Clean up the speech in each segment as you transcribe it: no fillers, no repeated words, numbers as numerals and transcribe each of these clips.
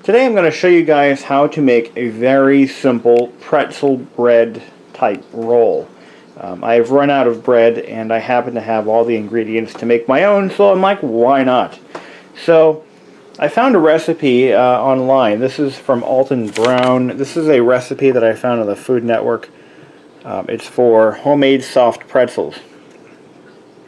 Today I'm going to show you guys how to make a very simple pretzel bread type roll. I've run out of bread and I happen to have all the ingredients to make my own, so I'm like, why not? So I found a recipe online. This is from Alton Brown. This is a recipe that I found on the Food Network. It's for homemade soft pretzels.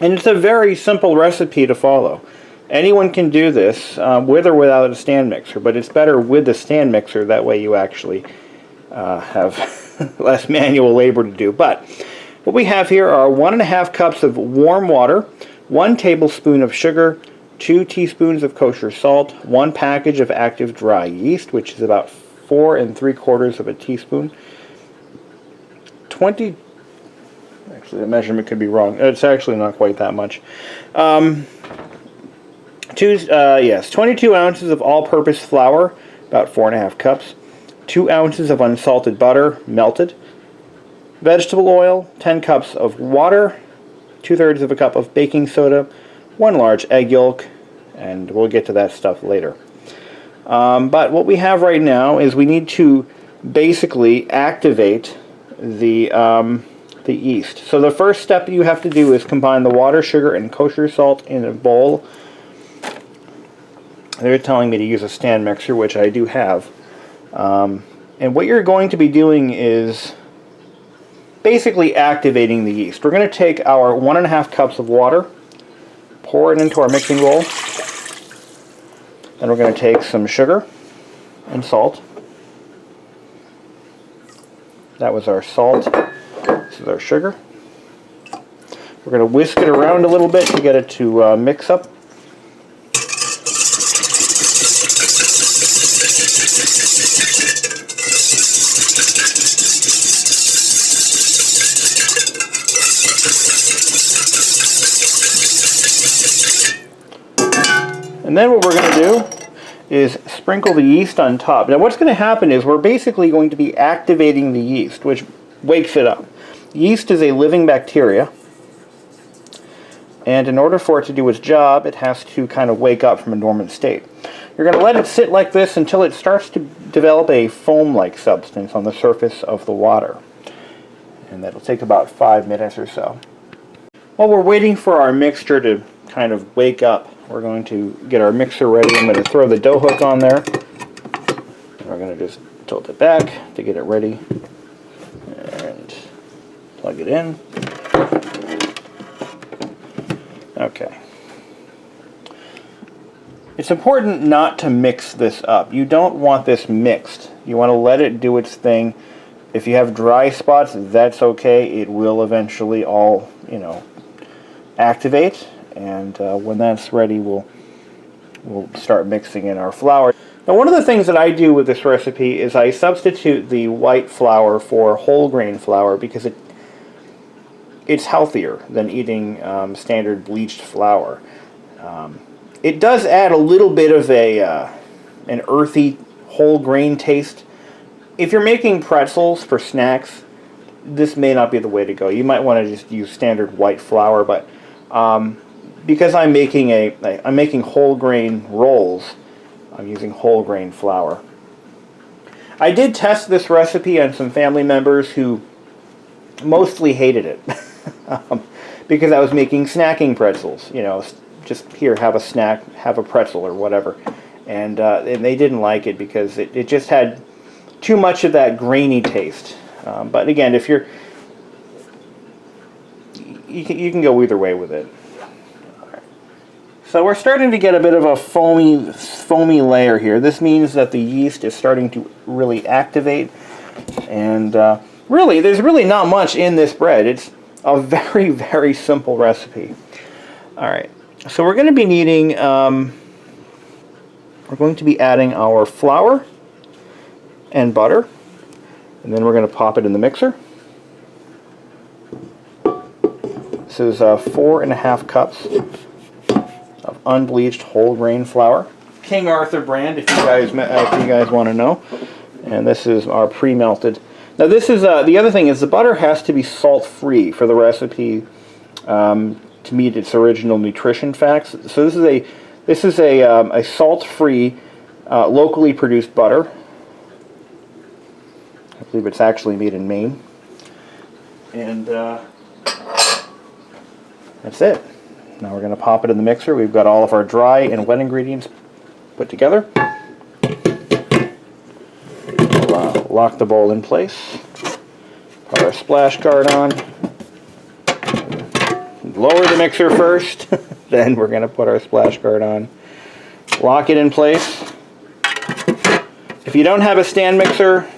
And it's a very simple recipe to follow. Anyone can do this with or without a stand mixer, but it's better with the stand mixer. That way you actually have less manual labor to do. But what we have here are 1½ cups of warm water, 1 tablespoon of sugar, 2 teaspoons of kosher salt, 1 package of active dry yeast, which is about 4 3/4 of a teaspoon, 20. Actually, the measurement could be wrong. It's actually not quite that much. 22 ounces of all-purpose flour, about 4½ cups, 2 ounces of unsalted butter, melted, vegetable oil, 10 cups of water, 2/3 of a cup of baking soda, 1 large egg yolk, and we'll get to that stuff later. But what we have right now is we need to basically activate the yeast. So the first step you have to do is combine the water, sugar, and kosher salt in a bowl. They're telling me to use a stand mixer, which I do have. And what you're going to be doing is basically activating the yeast. We're going to take our 1½ cups of water, pour it into our mixing bowl. Then we're going to take some sugar and salt. That was our salt. This is our sugar. We're going to whisk it around a little bit to get it to mix up. And then what we're going to do is sprinkle the yeast on top. Now what's going to happen is we're basically going to be activating the yeast, which wakes it up. Yeast is a living bacteria, and in order for it to do its job, it has to kind of wake up from a dormant state. You're going to let it sit like this until it starts to develop a foam-like substance on the surface of the water. And that'll take about 5 minutes or so. While we're waiting for our mixture to kind of wake up, we're going to get our mixer ready. I'm going to throw the dough hook on there. And we're going to just tilt it back to get it ready. And plug it in. Okay. It's important not to mix this up. You don't want this mixed. You want to let it do its thing. If you have dry spots, that's okay. It will eventually all, activate. And when that's ready, we'll start mixing in our flour. Now, one of the things that I do with this recipe is I substitute the white flour for whole grain flour because it's healthier than eating standard bleached flour. It does add a little bit of an earthy whole grain taste. If you're making pretzels for snacks, this may not be the way to go. You might want to just use standard white flour, but because I'm making whole grain rolls, I'm using whole grain flour. I did test this recipe on some family members who mostly hated it because I was making snacking pretzels. Just here, have a snack, have a pretzel or whatever, and they didn't like it because it just had too much of that grainy taste. But again, if you can go either way with it. So we're starting to get a bit of a foamy layer here. This means that the yeast is starting to really activate. And really, there's really not much in this bread. It's a very, very simple recipe. All right. So we're going to be needing, we're going to be adding our flour and butter. And then we're going to pop it in the mixer. This is 4½ cups of unbleached whole grain flour, King Arthur brand, if you guys want to know. And this is our pre-melted. Now this is the other thing is the butter has to be salt-free for the recipe to meet its original nutrition facts. So this is a salt-free locally produced butter. I believe it's actually made in Maine. And that's it. Now we're going to pop it in the mixer. We've got all of our dry and wet ingredients put together. We'll lock the bowl in place. Put our splash guard on. Lower the mixer first, then we're going to put our splash guard on. Lock it in place. If you don't have a stand mixer,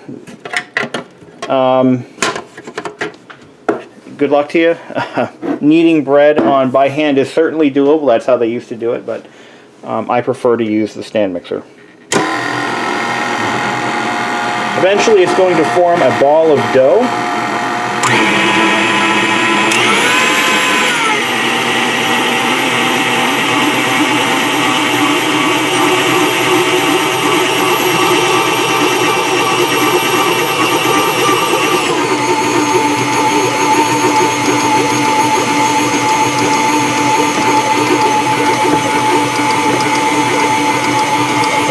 good luck to you. Kneading bread by hand is certainly doable. That's how they used to do it, but I prefer to use the stand mixer. Eventually it's going to form a ball of dough.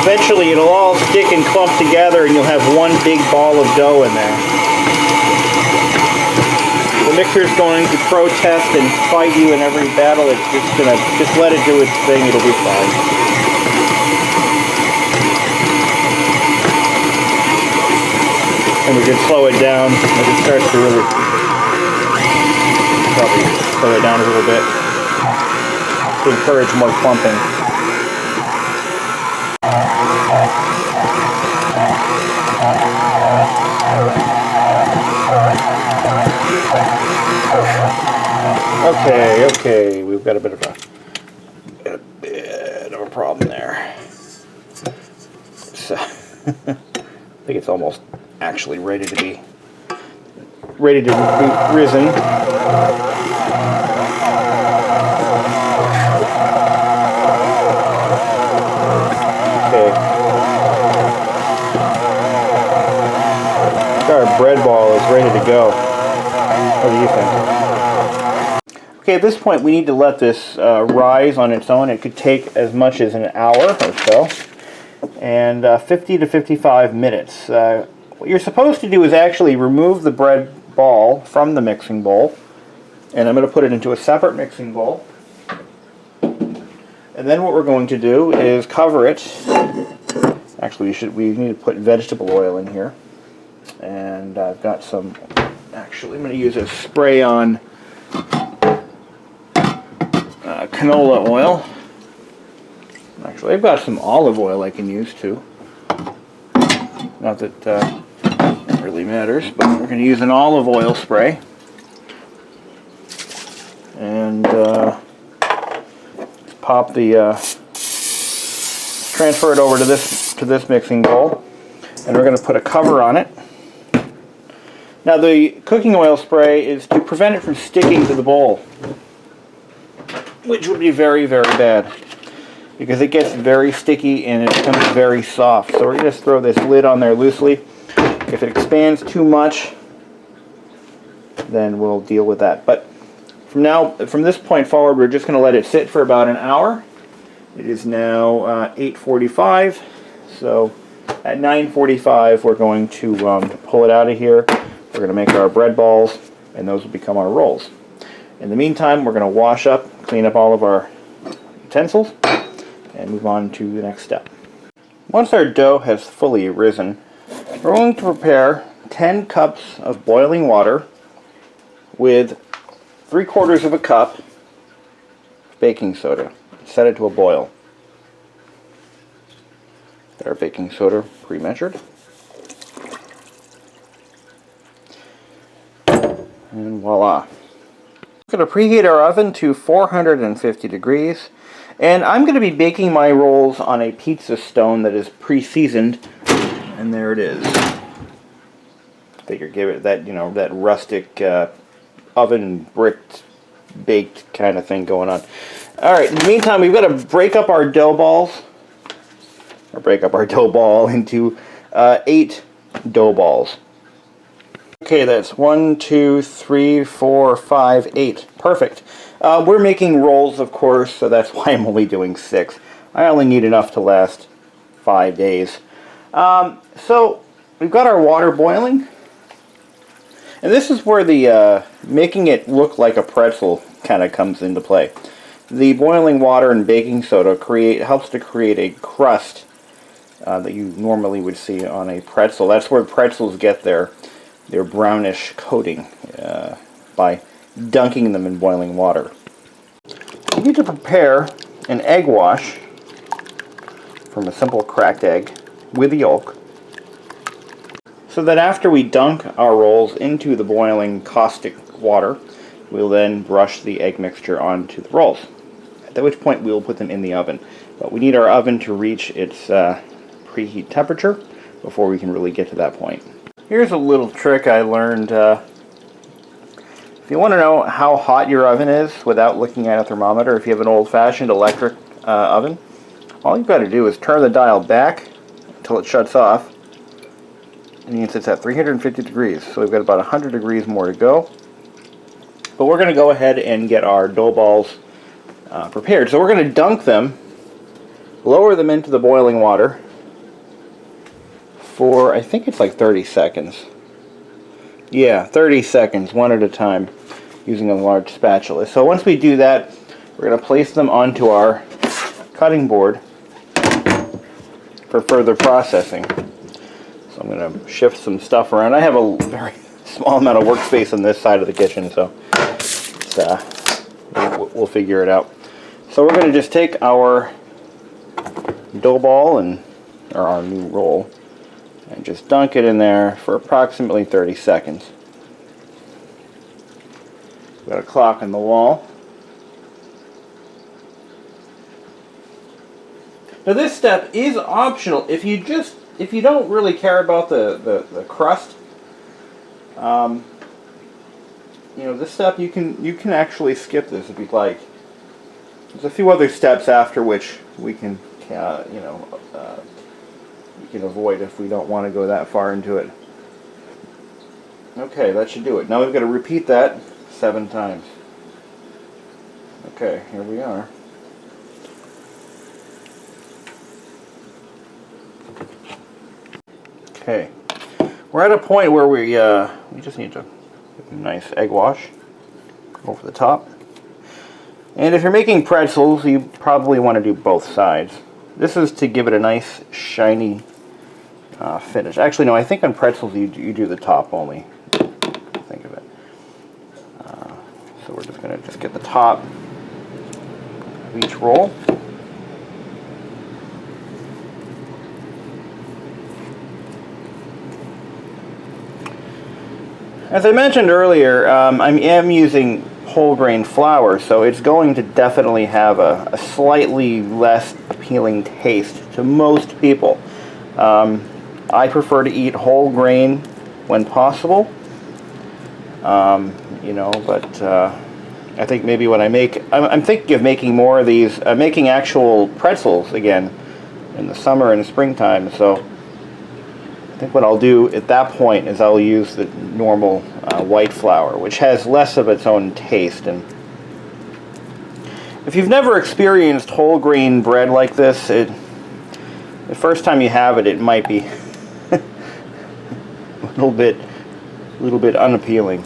Eventually it'll all stick and clump together and you'll have one big ball of dough in there. The mixer's going to protest and fight you in every battle. It's just gonna let it do its thing, it'll be fine. And we can slow it down as it starts to really probably slow it down a little bit to encourage more clumping. Okay, we've got a bit of a problem there. So, I think it's almost actually ready to be risen. Okay. Our bread ball is ready to go. What do you think? Okay, at this point we need to let this rise on its own. It could take as much as an hour or so, and 50 to 55 minutes. What you're supposed to do is actually remove the bread ball from the mixing bowl, and I'm going to put it into a separate mixing bowl. And then what we're going to do is cover it. Actually, we need to put vegetable oil in here, and I've got some. Actually, I'm going to use a spray-on canola oil. Actually, I've got some olive oil I can use too. Not that it really matters, but we're going to use an olive oil spray. And pop the transfer it over to this mixing bowl, and we're going to put a cover on it. Now the cooking oil spray is to prevent it from sticking to the bowl, which would be very, very bad because it gets very sticky and it becomes very soft. So we're going to just throw this lid on there loosely. If it expands too much, then we'll deal with that. But from this point forward, we're just going to let it sit for about an hour. It is now 8:45, so at 9:45 we're going to pull it out of here. We're going to make our bread balls, and those will become our rolls. In the meantime, we're going to wash up, clean up all of our utensils, and move on to the next step. Once our dough has fully risen, we're going to prepare 10 cups of boiling water with 3/4 of a cup of baking soda. Set it to a boil. Get our baking soda pre-measured. And voila. We're going to preheat our oven to 450 degrees, and I'm going to be baking my rolls on a pizza stone that is pre-seasoned, and there it is. Figure give it that, that rustic oven bricked baked kind of thing going on. Alright, in the meantime, we've got to break up our dough balls, or break up our dough ball into 8 dough balls. Okay, that's 1, 2, 3, 4, 5, 8. Perfect. We're making rolls, of course, so that's why I'm only doing 6. I only need enough to last 5 days. So we've got our water boiling, and this is where the making it look like a pretzel kind of comes into play. The boiling water and baking soda helps to create a crust that you normally would see on a pretzel. That's where pretzels get their brownish coating by dunking them in boiling water. You need to prepare an egg wash from a simple cracked egg with yolk, so that after we dunk our rolls into the boiling caustic water, we'll then brush the egg mixture onto the rolls, at which point we'll put them in the oven. But we need our oven to reach its preheat temperature before we can really get to that point. Here's a little trick I learned. If you want to know how hot your oven is without looking at a thermometer, if you have an old-fashioned electric oven, all you've got to do is turn the dial back until it shuts off, and it's at 350 degrees. So we've got about 100 degrees more to go. But we're going to go ahead and get our dough balls prepared. So we're going to dunk them, lower them into the boiling water for, I think it's like 30 seconds. Yeah, 30 seconds, one at a time, using a large spatula. So once we do that, we're going to place them onto our cutting board for further processing. So I'm going to shift some stuff around. I have a very small amount of workspace on this side of the kitchen, so we'll figure it out. So we're going to just take our dough ball or our new roll and just dunk it in there for approximately 30 seconds. We've got a clock on the wall. Now this step is optional if you don't really care about the crust. This step you can actually skip this if you'd like. There's a few other steps after which we can avoid if we don't want to go that far into it. Okay, that should do it. Now we've got to repeat that 7 times. Okay, here we are. Okay, we're at a point where we just need to give a nice egg wash over the top. And if you're making pretzels, you probably want to do both sides. This is to give it a nice shiny finish. Actually, no, I think on pretzels you do the top only. Think of it. So we're just going to get the top of each roll. As I mentioned earlier, I am using whole grain flour, so it's going to definitely have a slightly less appealing taste to most people. I prefer to eat whole grain when possible, but I think maybe when I'm thinking of making more of these, making actual pretzels again in the summer and the springtime, so I think what I'll do at that point is I'll use the normal white flour, which has less of its own taste. And if you've never experienced whole grain bread like this, the first time you have it, it might be a little bit unappealing.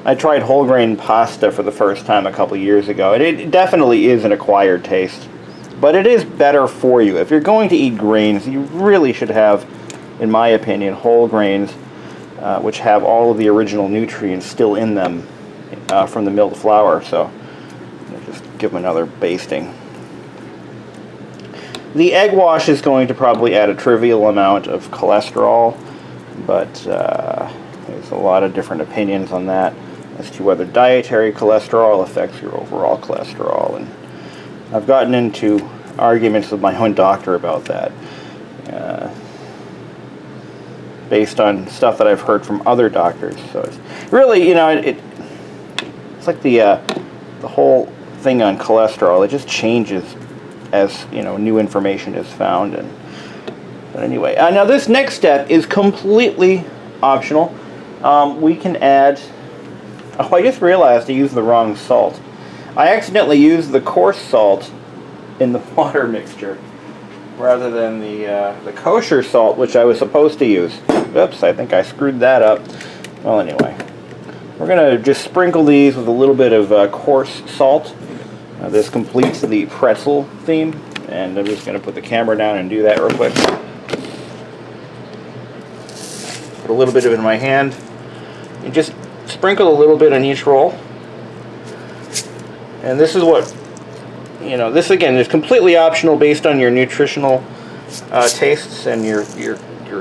I tried whole grain pasta for the first time a couple years ago, and it definitely is an acquired taste. But it is better for you. If you're going to eat grains, you really should have, in my opinion, whole grains, which have all of the original nutrients still in them from the milled flour. So just give them another basting. The egg wash is going to probably add a trivial amount of cholesterol, but there's a lot of different opinions on that as to whether dietary cholesterol affects your overall cholesterol. And I've gotten into arguments with my own doctor about that, based on stuff that I've heard from other doctors. So it's really, it's like the whole thing on cholesterol. It just changes as new information is found. But anyway, now this next step is completely optional. We can add. Oh, I just realized I used the wrong salt. I accidentally used the coarse salt in the water mixture. rather than the kosher salt, which I was supposed to use. Oops, I think I screwed that up. Well, anyway, we're going to just sprinkle these with a little bit of coarse salt. This completes the pretzel theme, and I'm just going to put the camera down and do that real quick. Put a little bit of it in my hand, and just sprinkle a little bit on each roll. And this is what, you know, this again is completely optional based on your nutritional tastes and your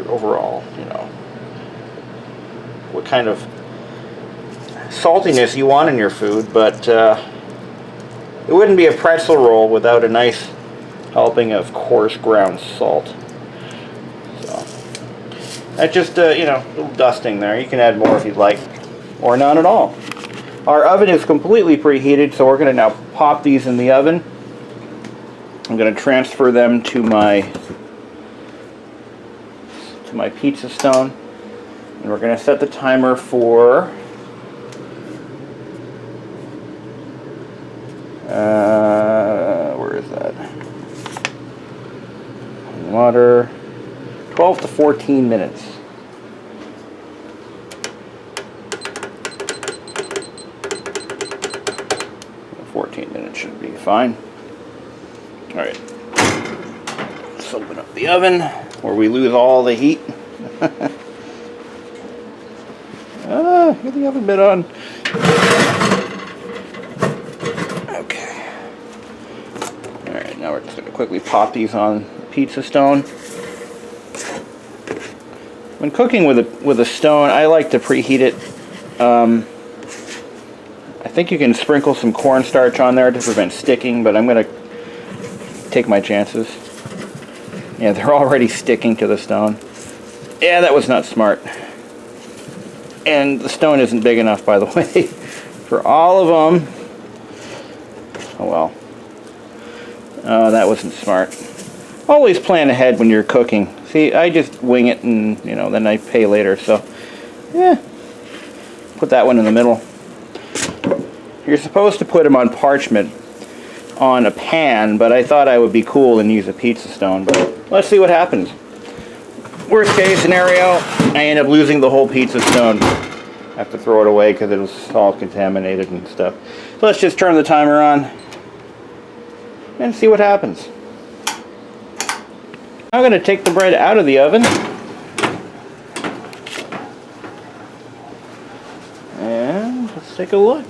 overall, you know, what kind of saltiness you want in your food, but it wouldn't be a pretzel roll without a nice helping of coarse ground salt. So that's just you know, a little dusting there. You can add more if you'd like, or none at all. Our oven is completely preheated, so we're going to now pop these in the oven. I'm going to transfer them to my pizza stone, and we're going to set the timer for where is that? Water. 12 to 14 minutes. 14 minutes should be fine. Alright. Let's open up the oven where we lose all the heat. Get the oven bit on. Okay. Alright, now we're just going to quickly pop these on the pizza stone. When cooking with a stone, I like to preheat it. I think you can sprinkle some cornstarch on there to prevent sticking, but I'm going to take my chances. Yeah, they're already sticking to the stone. Yeah, that was not smart. And the stone isn't big enough, by the way, for all of them. Oh well. Oh, that wasn't smart. Always plan ahead when you're cooking. See, I just wing it and, you know, then I pay later, so, yeah. Put that one in the middle. You're supposed to put them on parchment on a pan, but I thought I would be cool and use a pizza stone, but let's see what happens. Worst case scenario, I end up losing the whole pizza stone. I have to throw it away because it was all contaminated and stuff. So let's just turn the timer on and see what happens. I'm going to take the bread out of the oven. And let's take a look.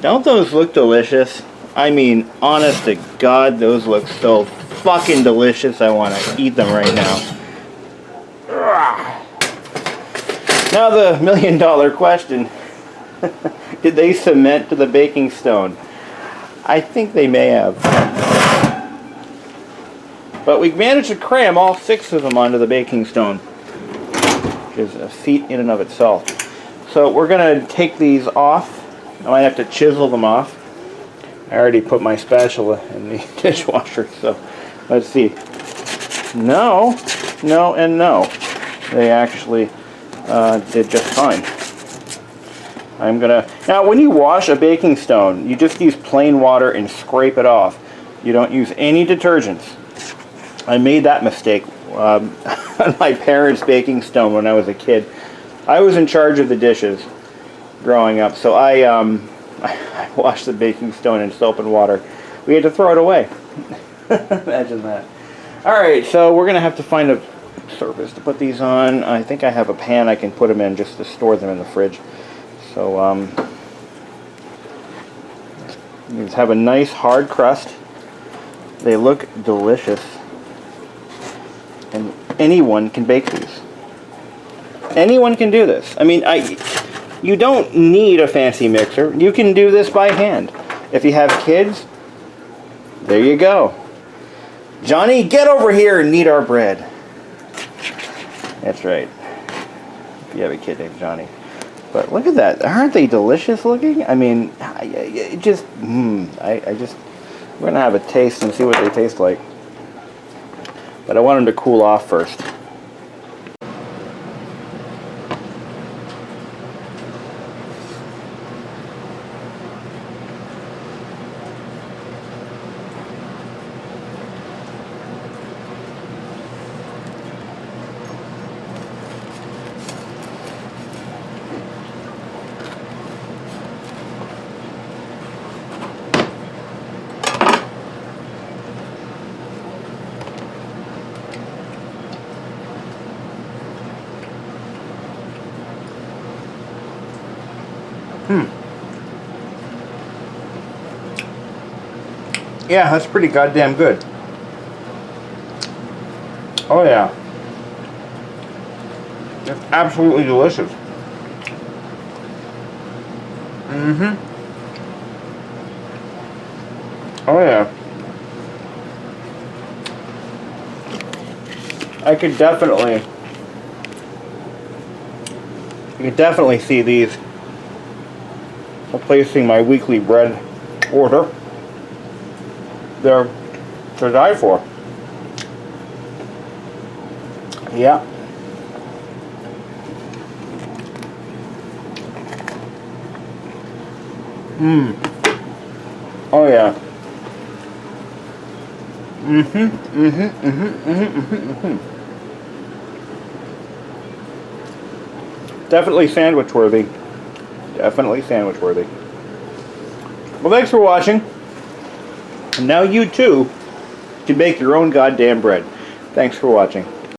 Don't those look delicious? I mean, honest to God, those look so fucking delicious. I want to eat them right now. Now the million-dollar question. Did they cement to the baking stone? I think they may have. But we managed to cram all 6 of them onto the baking stone, which is a feat in and of itself. So we're going to take these off. I might have to chisel them off. I already put my spatula in the dishwasher, so let's see. No, no, and no. They actually did just fine. I'm gonna... Now, when you wash a baking stone, you just use plain water and scrape it off. You don't use any detergents. I made that mistake on my parents' baking stone when I was a kid. I was in charge of the dishes growing up, so I washed the baking stone in soap and water. We had to throw it away. Imagine that. Alright, so we're going to have to find a surface to put these on. I think I have a pan I can put them in just to store them in the fridge. So, these have a nice hard crust. They look delicious. And anyone can bake these. Anyone can do this. I mean, you don't need a fancy mixer. You can do this by hand. If you have kids, there you go. Johnny, get over here and knead our bread. That's right. If you have a kid named Johnny. But look at that. Aren't they delicious looking? I mean, we're going to have a taste and see what they taste like. But I want them to cool off first. Yeah, that's pretty goddamn good. Oh yeah. It's absolutely delicious. Mm-hmm. Oh yeah. I could definitely see these replacing my weekly bread order. They're to die for. Yeah. Oh yeah. Definitely sandwich worthy. Definitely sandwich worthy. Well, thanks for watching. And now you too can make your own goddamn bread. Thanks for watching.